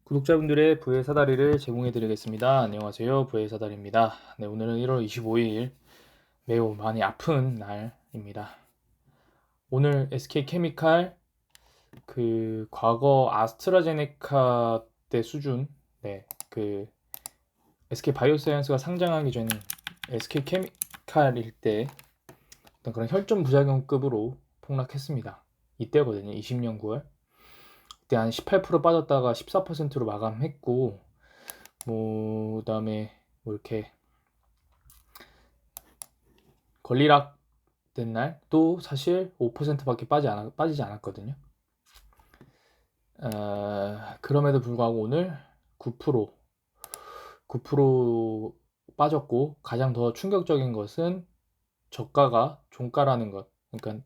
구독자분들의 부의 사다리를 제공해 드리겠습니다. 안녕하세요. 부의 사다리입니다. 네, 오늘은 1월 25일 매우 많이 아픈 날입니다. 오늘 SK케미칼 과거 아스트라제네카 때 수준, SK바이오사이언스가 상장하기 전 SK케미칼일 때 어떤 그런 혈전 부작용급으로 폭락했습니다. 이때거든요. 20년 9월. 그때 한 18% 빠졌다가 14%로 마감했고, 그다음에 이렇게 권리락 된 날도 사실 5%밖에 빠지지 않았거든요. 그럼에도 불구하고 오늘 9% 빠졌고, 가장 더 충격적인 것은 종가라는 것. 그러니까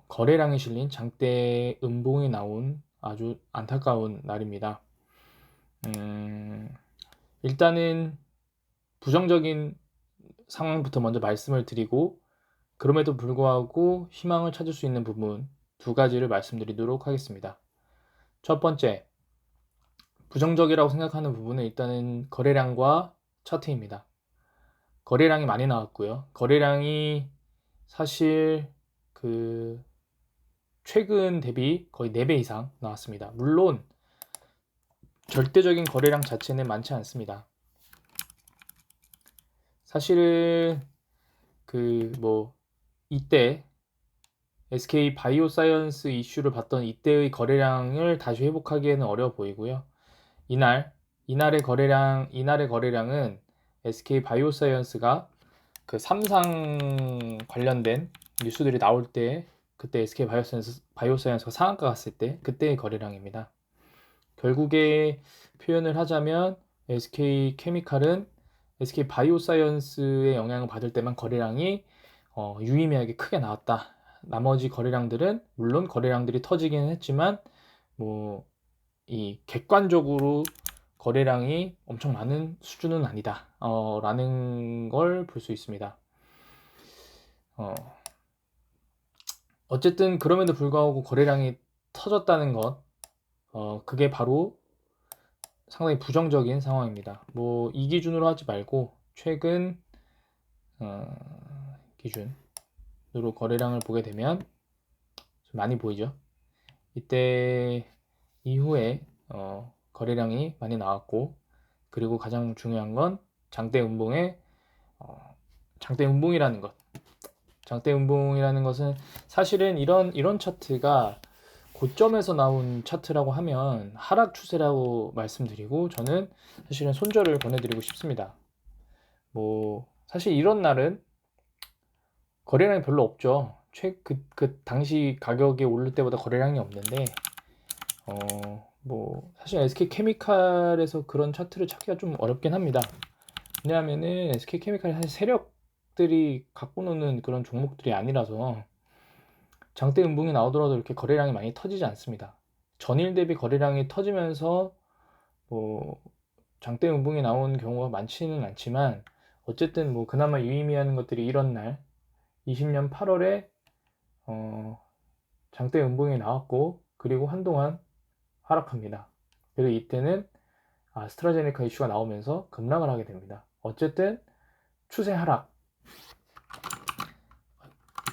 거래량이 실린 장대 음봉이 나온 아주 안타까운 날입니다. 일단은 부정적인 상황부터 먼저 말씀을 드리고, 그럼에도 불구하고 희망을 찾을 수 있는 부분 두 가지를 말씀드리도록 하겠습니다. 첫 번째, 부정적이라고 생각하는 부분은 일단은 거래량과 차트입니다. 거래량이 많이 나왔고요. 거래량이 사실 최근 대비 거의 4배 이상 나왔습니다. 물론 절대적인 거래량 자체는 많지 않습니다. 사실은 이때 SK 바이오사이언스 이슈를 봤던 이때의 거래량을 다시 회복하기에는 어려워 보이고요. 이날의 거래량은 SK 바이오사이언스가 삼상 관련된 뉴스들이 나올 때, 그때 SK 바이오사이언스가 상한가 갔을 때 그때의 거래량입니다. 결국에 표현을 하자면 SK 케미칼은 SK 바이오사이언스의 영향을 받을 때만 거래량이 유의미하게 크게 나왔다. 나머지 거래량들은 물론 거래량들이 터지기는 했지만 이 객관적으로 거래량이 엄청 많은 수준은 아니다 라는 걸 볼 수 있습니다. 어쨌든 그럼에도 불구하고 거래량이 터졌다는 것, 그게 바로 상당히 부정적인 상황입니다. 이 기준으로 하지 말고 최근 기준으로 거래량을 보게 되면 좀 많이 보이죠. 이때 이후에 거래량이 많이 나왔고, 그리고 가장 중요한 건 장대 음봉이라는 것. 장대 음봉이라는 것은 사실은 이런 차트가 고점에서 나온 차트라고 하면 하락 추세라고 말씀드리고, 저는 사실은 손절을 보내드리고 싶습니다. 사실 이런 날은 거래량이 별로 없죠. 당시 가격이 오를 때보다 거래량이 없는데, 사실 SK케미칼에서 그런 차트를 찾기가 좀 어렵긴 합니다. 왜냐하면은 SK케미칼이 사실 세력들이 갖고 노는 그런 종목들이 아니라서 장대 음봉이 나오더라도 이렇게 거래량이 많이 터지지 않습니다. 전일 대비 거래량이 터지면서 장대 음봉이 나온 경우가 많지는 않지만, 어쨌든 그나마 유의미한 것들이 이런 날 20년 8월에 장대 음봉이 나왔고, 그리고 한동안 하락합니다. 그리고 이때는 아스트라제네카 이슈가 나오면서 급락을 하게 됩니다. 어쨌든 추세 하락,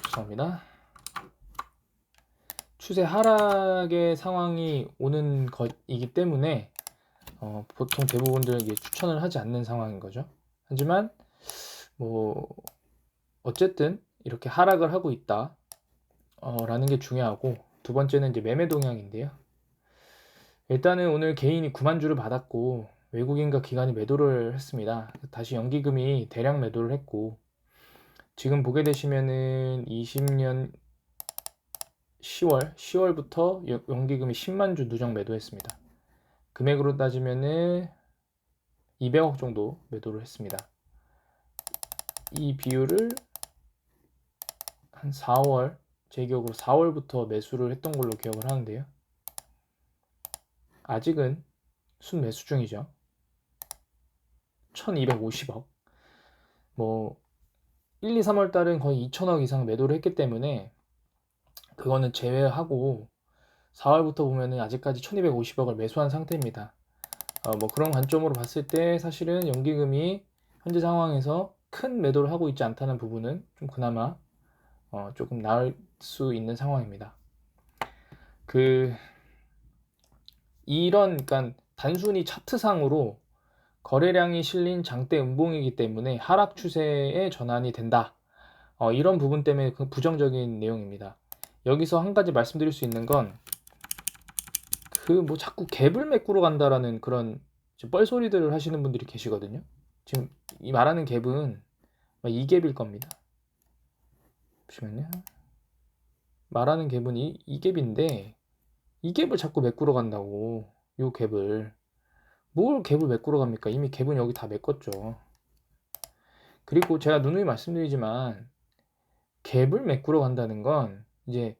죄송합니다. 추세 하락의 상황이 오는 것이기 때문에 보통 대부분들에게 추천을 하지 않는 상황인 거죠. 하지만 어쨌든 이렇게 하락을 하고 있다 라는 게 중요하고, 두 번째는 이제 매매 동향인데요. 일단은 오늘 개인이 9만 주를 받았고 외국인과 기관이 매도를 했습니다. 다시 연기금이 대량 매도를 했고, 지금 보게 되시면은 20년 10월부터 연기금이 10만 주 누적 매도했습니다. 금액으로 따지면은 200억 정도 매도를 했습니다. 이 비율을 한 4월, 제 기억으로 4월부터 매수를 했던 걸로 기억을 하는데요. 아직은 순매수 중이죠. 1250억. 1, 2, 3월 달은 거의 2천억 이상 매도를 했기 때문에 그거는 제외하고 4월부터 보면은 아직까지 1250억을 매수한 상태입니다. 뭐 그런 관점으로 봤을 때 사실은 연기금이 현재 상황에서 큰 매도를 하고 있지 않다는 부분은 좀 그나마 조금 나을 수 있는 상황입니다. 그러니까 단순히 차트상으로 거래량이 실린 장대 음봉이기 때문에 하락 추세의 전환이 된다. 이런 부분 때문에 그 부정적인 내용입니다. 여기서 한 가지 말씀드릴 수 있는 건 뭐 자꾸 갭을 메꾸러 간다라는 그런 뻘소리들을 하시는 분들이 계시거든요. 지금 이 말하는 갭은 이 갭일 겁니다. 보시면요. 말하는 갭은 이 갭인데 이 갭을 자꾸 메꾸러 간다고. 요 갭을. 뭘 갭을 메꾸러 갑니까? 이미 갭은 여기 다 메꿨죠. 그리고 제가 누누이 말씀드리지만 갭을 메꾸러 간다는 건 이제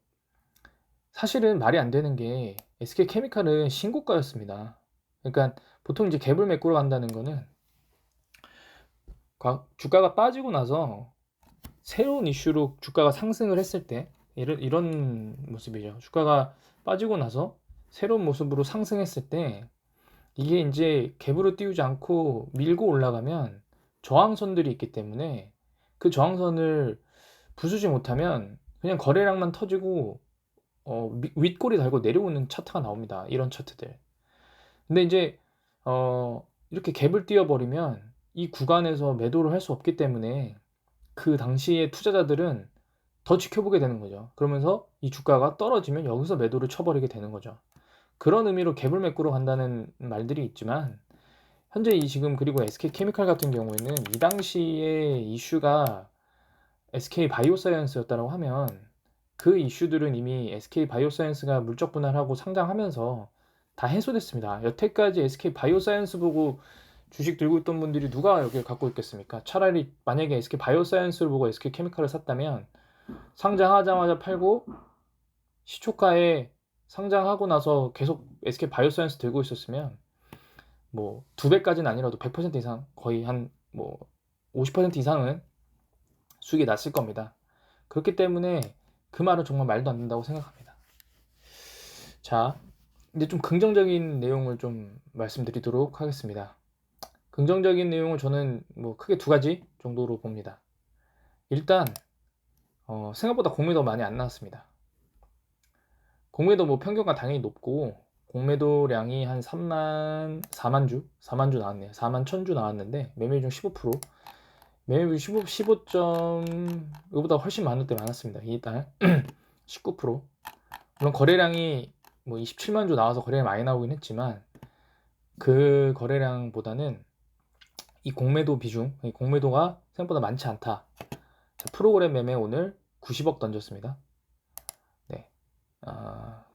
사실은 말이 안 되는 게 SK케미칼은 신고가였습니다. 그러니까 보통 이제 갭을 메꾸러 간다는 거는 주가가 빠지고 나서 새로운 이슈로 주가가 상승을 했을 때 이런 모습이죠. 주가가 빠지고 나서 새로운 모습으로 상승했을 때 이게 이제 갭으로 띄우지 않고 밀고 올라가면 저항선들이 있기 때문에 그 저항선을 부수지 못하면 그냥 거래량만 터지고 윗골이 달고 내려오는 차트가 나옵니다. 이런 차트들. 근데 이제 이렇게 갭을 띄워버리면 이 구간에서 매도를 할 수 없기 때문에 그 당시에 투자자들은 더 지켜보게 되는 거죠. 그러면서 이 주가가 떨어지면 여기서 매도를 쳐버리게 되는 거죠. 그런 의미로 갭을 메꾸러 간다는 말들이 있지만 현재 지금 그리고 SK케미칼 같은 경우에는 이 당시에 이슈가 SK바이오사이언스였다고 하면 그 이슈들은 이미 SK바이오사이언스가 물적 분할하고 상장하면서 다 해소됐습니다. 여태까지 SK바이오사이언스 보고 주식 들고 있던 분들이 누가 여기를 갖고 있겠습니까? 차라리 만약에 SK바이오사이언스를 보고 SK케미칼을 샀다면 상장하자마자 팔고 시초가에 상장하고 나서 계속 SK바이오사이언스 들고 있었으면 뭐 2배까지는 아니라도 100% 이상 거의 한 뭐 50% 이상은 수익이 났을 겁니다. 그렇기 때문에 그 말은 정말 말도 안 된다고 생각합니다. 자, 이제 좀 긍정적인 내용을 좀 말씀드리도록 하겠습니다. 긍정적인 내용을 저는 뭐 크게 2가지 정도로 봅니다. 일단 생각보다 공매도 많이 안 나왔습니다. 공매도 뭐 평균가 당연히 높고 공매도량이 한 4만 주 나왔네요. 4만 1000주 나왔는데 매매 중 15%, 매매율 15점 이거보다 훨씬 많을 때 많았습니다. 이달 19%. 물론 거래량이 뭐 27만 주 나와서 거래량이 많이 나오긴 했지만 그 거래량보다는 이 공매도 비중, 이 공매도가 생각보다 많지 않다. 자, 프로그램 매매 오늘 90억 던졌습니다. 네,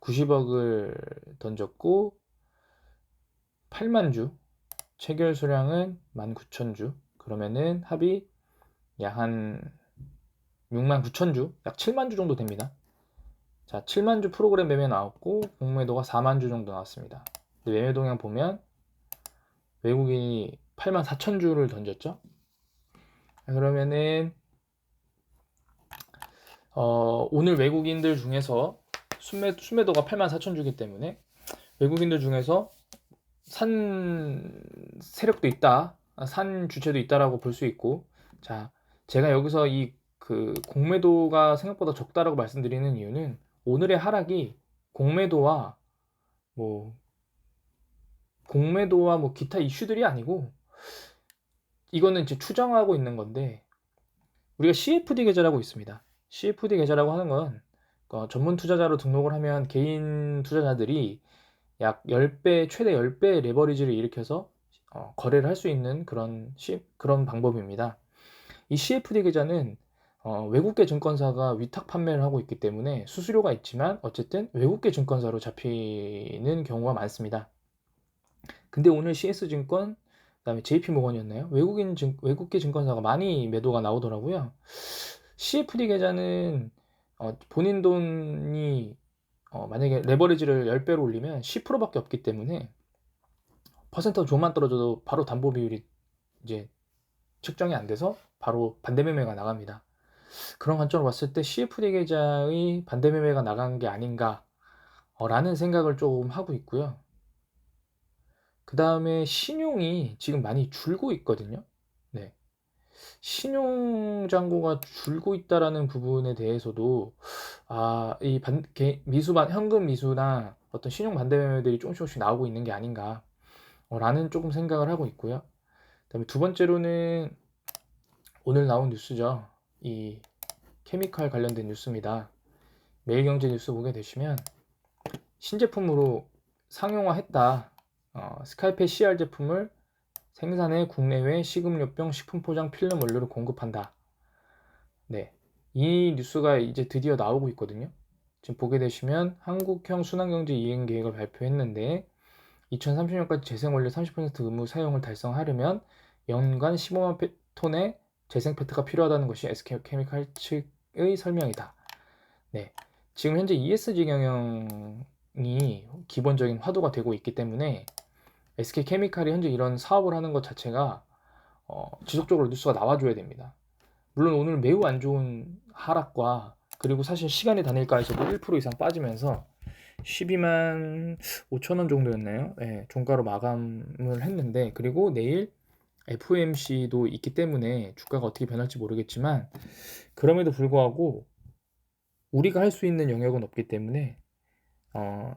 90억을 던졌고 8만 주, 체결 수량은 19,000주. 그러면은 합이 약 한 6만 9천 주, 약 7만 주 정도 됩니다. 자, 7만 주 프로그램 매매 나왔고 공매도가 4만 주 정도 나왔습니다. 매매 동향 보면 외국인이 8만 4천 주를 던졌죠. 그러면은 오늘 외국인들 중에서 순매도가 8만 4천 주기 때문에 외국인들 중에서 산 세력도 있다, 산 주체도 있다라고 볼 수 있고, 자, 제가 여기서 그 공매도가 생각보다 적다라고 말씀드리는 이유는 오늘의 하락이 공매도와 뭐 기타 이슈들이 아니고 이거는 이제 추정하고 있는 건데 우리가 CFD 계좌라고 있습니다. CFD 계좌라고 하는 건 전문 투자자로 등록을 하면 개인 투자자들이 약 10배, 최대 10배 레버리지를 일으켜서 거래를 할 수 있는 그런 방법입니다. 이 CFD 계좌는 외국계 증권사가 위탁 판매를 하고 있기 때문에 수수료가 있지만 어쨌든 외국계 증권사로 잡히는 경우가 많습니다. 근데 오늘 CS증권, 그다음에 JP모건이었나요? 외국계 증권사가 많이 매도가 나오더라고요. CFD 계좌는 본인 돈이 만약에 레버리지를 10배로 올리면 10%밖에 없기 때문에 퍼센트가 조금만 떨어져도 바로 담보 비율이 이제 측정이 안 돼서 바로 반대 매매가 나갑니다. 그런 관점으로 봤을 때 CFD 계좌의 반대 매매가 나간 게 아닌가 라는 생각을 좀 하고 있고요. 그 다음에 신용이 지금 많이 줄고 있거든요. 네. 신용 잔고가 줄고 있다라는 부분에 대해서도 이 미수반 현금 미수나 어떤 신용 반대 매매들이 조금씩 나오고 있는 게 아닌가 라는 조금 생각을 하고 있고요. 그다음에 두 번째로는 오늘 나온 뉴스죠. 이 케미칼 관련된 뉴스입니다. 매일경제 뉴스 보게 되시면 신제품으로 상용화했다. 스칼페 CR 제품을 생산해 국내외 식음료병 식품포장 필름 원료를 공급한다. 네, 이 뉴스가 이제 드디어 나오고 있거든요. 지금 보게 되시면 한국형 순환경제 이행 계획을 발표했는데 2030년까지 재생원료 30% 의무 사용을 달성하려면 연간 15만 톤의 재생 페트가 필요하다는 것이 SK케미칼 측의 설명이다. 네, 지금 현재 ESG 경영이 기본적인 화두가 되고 있기 때문에 SK케미칼이 현재 이런 사업을 하는 것 자체가 지속적으로 뉴스가 나와줘야 됩니다. 물론 오늘 매우 안 좋은 하락과 그리고 사실 시간의 단일가에서도 1% 이상 빠지면서 12만 5천 원 정도였나요? 네, 종가로 마감을 했는데 그리고 내일 FOMC도 있기 때문에 주가가 어떻게 변할지 모르겠지만 그럼에도 불구하고 우리가 할 수 있는 영역은 없기 때문에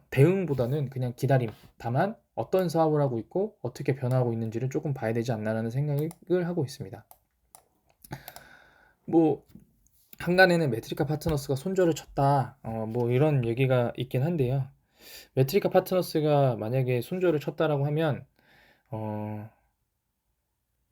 대응보다는 그냥 기다림. 다만 어떤 사업을 하고 있고 어떻게 변화하고 있는지를 조금 봐야 되지 않나라는 생각을 하고 있습니다. 뭐 한간에는 메트리카 파트너스가 손절을 쳤다. 뭐 이런 얘기가 있긴 한데요. 메트리카 파트너스가 만약에 손절을 쳤다라고 하면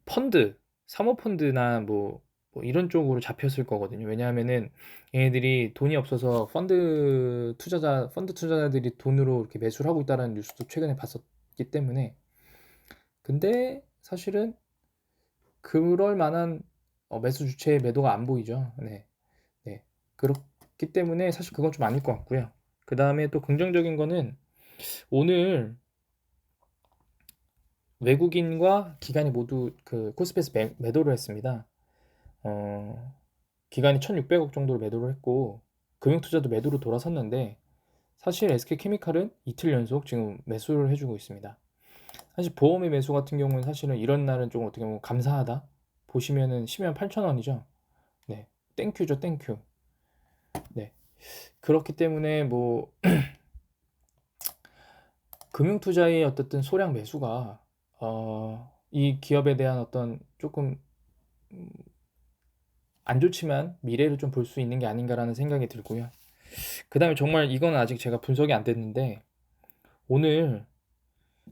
펀드, 사모펀드나 뭐 이런 쪽으로 잡혔을 거거든요. 왜냐하면은 얘네들이 돈이 없어서 펀드 투자자들이 돈으로 이렇게 매수를 하고 있다는 뉴스도 최근에 봤었기 때문에. 근데 사실은 그럴 만한 매수 주체의 매도가 안 보이죠. 네. 네. 그렇기 때문에 사실 그건 좀 아닐 것 같고요. 그 다음에 또 긍정적인 거는 오늘 외국인과 기관이 모두 그 코스피에서 매도를 했습니다. 기관이 1,600억 정도로 매도를 했고 금융투자도 매도로 돌아섰는데 사실 SK케미칼은 이틀 연속 지금 매수를 해주고 있습니다. 사실 보험의 매수 같은 경우는 사실은 이런 날은 좀 어떻게 보면 감사하다. 보시면은 10만 8천 원이죠. 네, 땡큐죠, 땡큐. 네, 그렇기 때문에 뭐 금융투자의 어떻든 소량 매수가 이 기업에 대한 어떤 조금 안 좋지만 미래를 좀 볼 수 있는 게 아닌가라는 생각이 들고요. 그 다음에 정말 이건 아직 제가 분석이 안 됐는데 오늘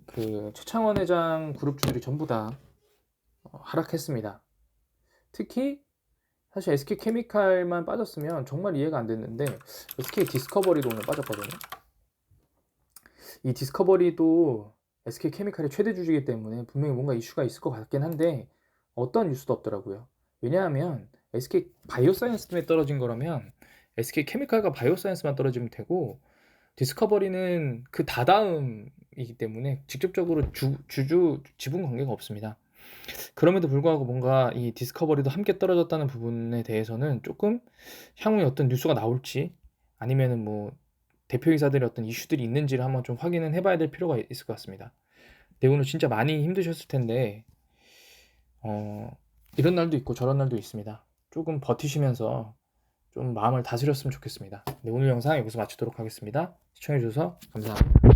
그 최창원 회장 그룹주들이 전부 다 하락했습니다. 특히 사실 SK케미칼만 빠졌으면 정말 이해가 안 됐는데 SK 디스커버리도 오늘 빠졌거든요. 이 디스커버리도 SK케미칼의 최대 주주이기 때문에 분명히 뭔가 이슈가 있을 것 같긴 한데 어떤 뉴스도 없더라고요. 왜냐하면 SK 바이오사이언스 때문에 떨어진 거라면 SK케미칼과 바이오사이언스만 떨어지면 되고 디스커버리는 그 다다음이기 때문에 직접적으로 주주 지분 관계가 없습니다. 그럼에도 불구하고 뭔가 이 디스커버리도 함께 떨어졌다는 부분에 대해서는 조금 향후에 어떤 뉴스가 나올지 아니면은 뭐 대표이사들의 어떤 이슈들이 있는지를 한번 좀 확인은 해봐야 될 필요가 있을 것 같습니다. 네, 오늘 진짜 많이 힘드셨을 텐데 이런 날도 있고 저런 날도 있습니다. 조금 버티시면서 좀 마음을 다스렸으면 좋겠습니다. 네, 오늘 영상 여기서 마치도록 하겠습니다. 시청해주셔서 감사합니다.